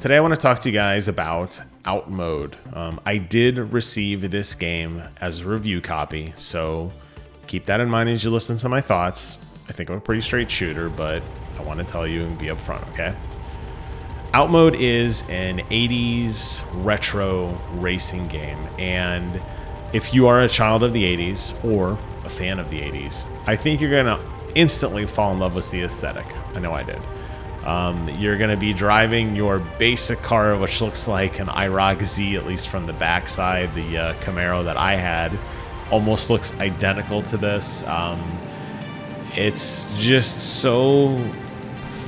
Today I want to talk to you guys about Outmode. I did receive this game as a review copy, so keep that in mind as you listen to my thoughts. I think I'm a pretty straight shooter, but I want to tell you and be upfront, okay? Outmode is an 80s retro racing game, and if you are a child of the 80s or a fan of the 80s, I think you're going to instantly fall in love with the aesthetic. I know I did. You're going to be driving your basic car, which looks like an IROC Z, at least from the backside. The Camaro that I had almost looks identical to this. It's just so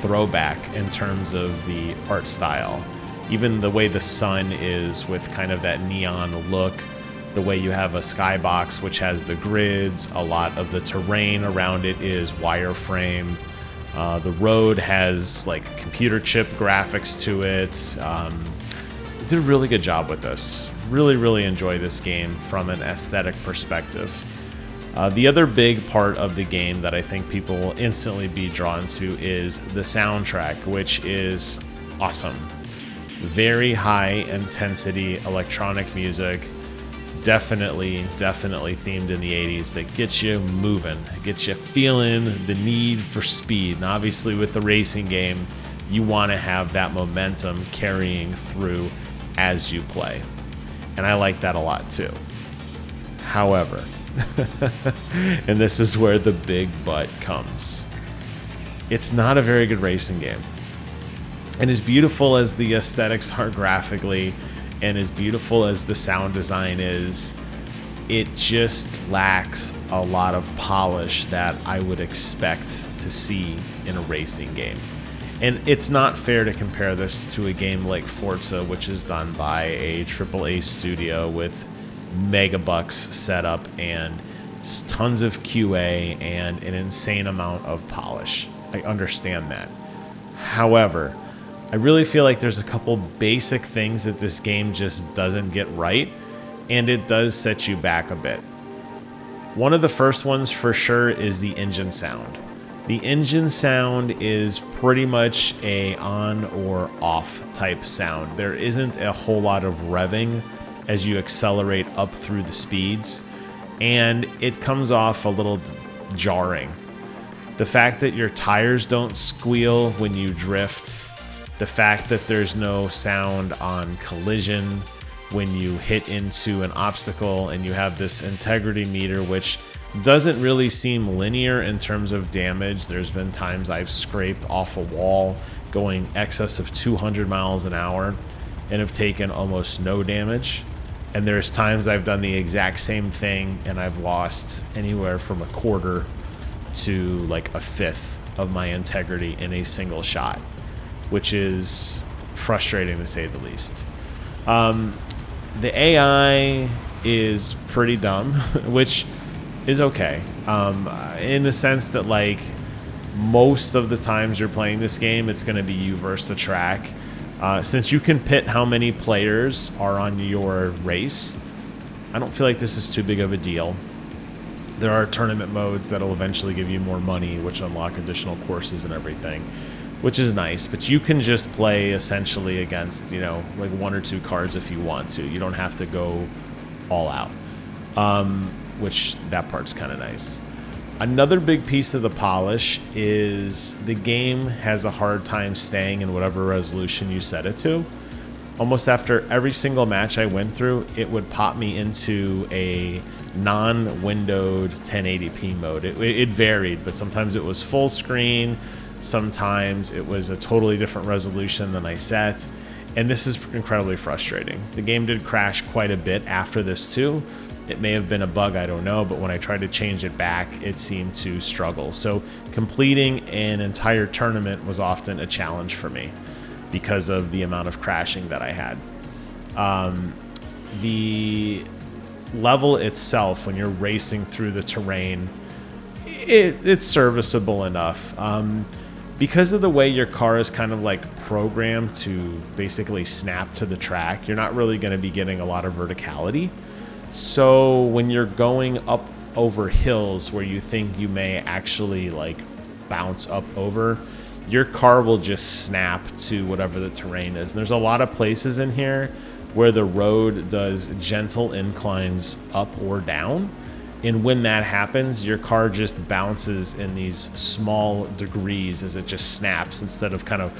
throwback in terms of the art style. Even the way the sun is with kind of that neon look, the way you have a skybox which has the grids, a lot of the terrain around it is wireframe. The road has like computer chip graphics to it. They did a really good job with this. Really enjoy this game from an aesthetic perspective. The other big part of the game that I think people will instantly be drawn to is the soundtrack, which is awesome. Very high intensity electronic music. Definitely themed in the 80s that gets you moving, gets you feeling the need for speed. And obviously with the racing game, you want to have that momentum carrying through as you play. And I like that a lot too. However, and this is where the big but comes, it's not a very good racing game. And as beautiful as the aesthetics are graphically, and as beautiful as the sound design is, it just lacks a lot of polish that I would expect to see in a racing game. And it's not fair to compare this to a game like Forza, which is done by a AAA studio with megabucks set up and tons of QA and an insane amount of polish. I understand that. However, I really feel like there's a couple basic things that this game just doesn't get right, and it does set you back a bit. One of the first ones for sure is the engine sound. The engine sound is pretty much a on or off type sound. There isn't a whole lot of revving as you accelerate up through the speeds, and it comes off a little jarring. The fact that your tires don't squeal when you drift, the fact that there's no sound on collision when you hit into an obstacle, and you have this integrity meter which doesn't really seem linear in terms of damage. There's been times I've scraped off a wall going excess of 200 miles an hour and have taken almost no damage. And there's times I've done the exact same thing and I've lost anywhere from a quarter to like a fifth of my integrity in a single shot, which is frustrating to say the least. The AI is pretty dumb, which is okay, in the sense that like most of the times you're playing this game, it's going to be you versus the track. Since you can pit how many players are on your race, I don't feel like this is too big of a deal. There are tournament modes that'll eventually give you more money, which unlock additional courses and everything, which is nice. But you can just play essentially against, like one or two cards if you want to. You don't have to go all out, which that part's kind of nice. Another big piece of the polish is the game has a hard time staying in whatever resolution you set it to. Almost after every single match I went through, it would pop me into a non-windowed 1080p mode. It varied, but sometimes it was full screen, sometimes it was a totally different resolution than I set, and this is incredibly frustrating. The game did crash quite a bit after this too. It may have been a bug, I don't know, but when I tried to change it back, it seemed to struggle. So completing an entire tournament was often a challenge for me because of the amount of crashing that I had. The level itself, when you're racing through the terrain, it's serviceable enough. Because of the way your car is kind of like programmed to basically snap to the track, you're not really going to be getting a lot of verticality. So when you're going up over hills where you think you may actually like bounce up over, your car will just snap to whatever the terrain is. And there's a lot of places in here where the road does gentle inclines up or down. And when that happens, your car just bounces in these small degrees as it just snaps instead of kind of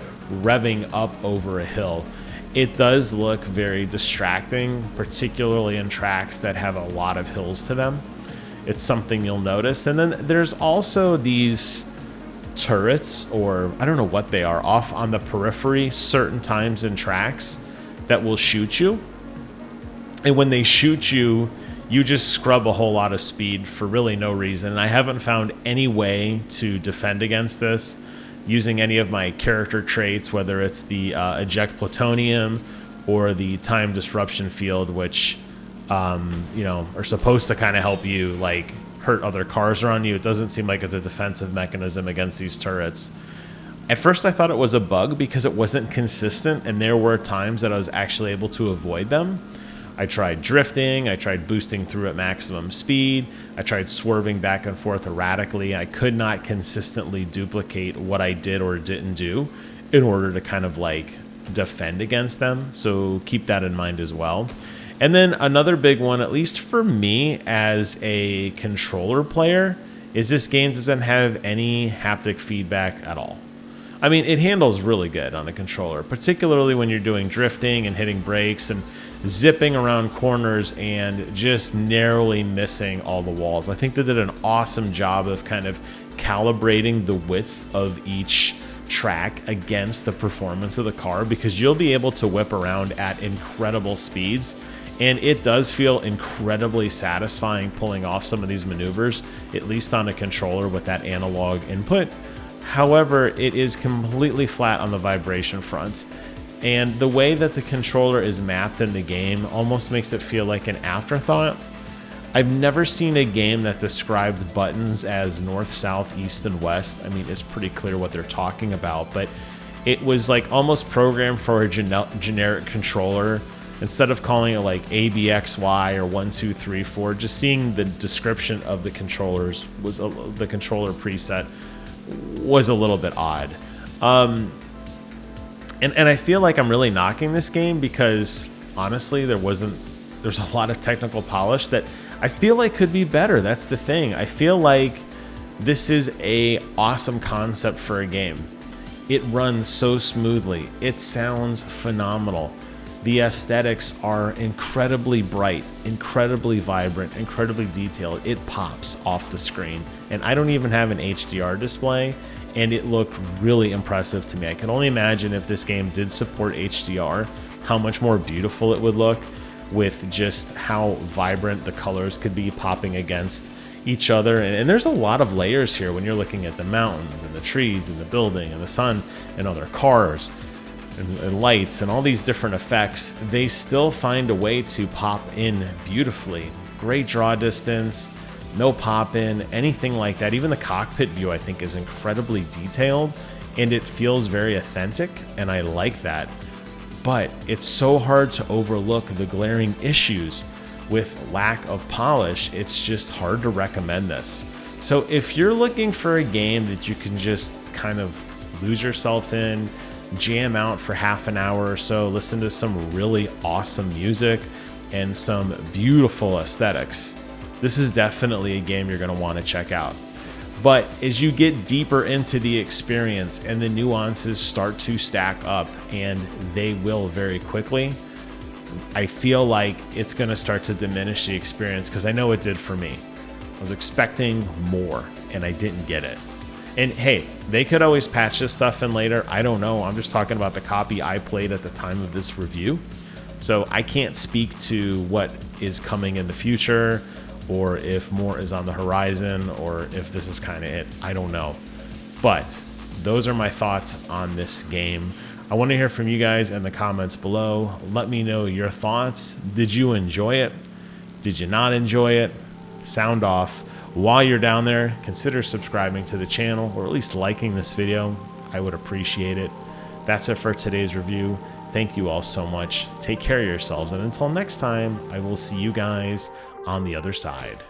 revving up over a hill. It does look very distracting, particularly in tracks that have a lot of hills to them. It's something you'll notice. And then there's also these turrets, or I don't know what they are, off on the periphery certain times in tracks that will shoot you. And when they shoot you, you just scrub a whole lot of speed for really no reason. And I haven't found any way to defend against this using any of my character traits, whether it's the eject plutonium or the time disruption field, which you know, are supposed to kind of help you like hurt other cars around you. It doesn't seem like it's a defensive mechanism against these turrets. At first I thought it was a bug because it wasn't consistent, and there were times that I was actually able to avoid them. I tried drifting, I tried boosting through at maximum speed, I tried swerving back and forth erratically. I could not consistently duplicate what I did or didn't do in order to kind of like defend against them. So keep that in mind as well. And then another big one, at least for me as a controller player, is this game doesn't have any haptic feedback at all. I mean, it handles really good on a controller, particularly when you're doing drifting and hitting brakes and zipping around corners and just narrowly missing all the walls. I think they did an awesome job of kind of calibrating the width of each track against the performance of the car, because you'll be able to whip around at incredible speeds. And it does feel incredibly satisfying pulling off some of these maneuvers, at least on a controller with that analog input. However, it is completely flat on the vibration front. And the way that the controller is mapped in the game almost makes it feel like an afterthought. I've never seen a game that described buttons as north, south, east, and west. I mean, it's pretty clear what they're talking about, but it was like almost programmed for a generic controller. Instead of calling it like ABXY or 1, 2, 3, 4, just seeing the description of the controllers was the controller preset was a little bit odd. And I feel like I'm really knocking this game because honestly, there's a lot of technical polish that I feel like could be better. That's the thing. I feel like this is a awesome concept for a game. It runs so smoothly. It sounds phenomenal. The aesthetics are incredibly bright, incredibly vibrant, incredibly detailed. It pops off the screen. And I don't even have an HDR display, and it looked really impressive to me. I can only imagine if this game did support HDR, how much more beautiful it would look with just how vibrant the colors could be popping against each other. And there's a lot of layers here when you're looking at the mountains and the trees and the building and the sun and other cars and lights and all these different effects. They still find a way to pop in beautifully. Great draw distance, no pop in, anything like that. Even the cockpit view I think is incredibly detailed, and it feels very authentic, and I like that. But it's so hard to overlook the glaring issues with lack of polish. It's just hard to recommend this. So if you're looking for a game that you can just kind of lose yourself in, jam out for half an hour or so, listen to some really awesome music and some beautiful aesthetics, this is definitely a game you're going to want to check out. But as you get deeper into the experience and the nuances start to stack up, and they will very quickly, I feel like it's going to start to diminish the experience, because I know it did for me. I was expecting more and I didn't get it. And hey, they could always patch this stuff in later. I don't know. I'm just talking about the copy I played at the time of this review. So I can't speak to what is coming in the future, or if more is on the horizon, or if this is kind of it. I don't know. But those are my thoughts on this game. I want to hear from you guys in the comments below. Let me know your thoughts. Did you enjoy it? Did you not enjoy it? Sound off. While you're down there, consider subscribing to the channel, or at least liking this video. I would appreciate it. That's it for today's review. Thank you all so much. Take care of yourselves, and until next time, I will see you guys on the other side.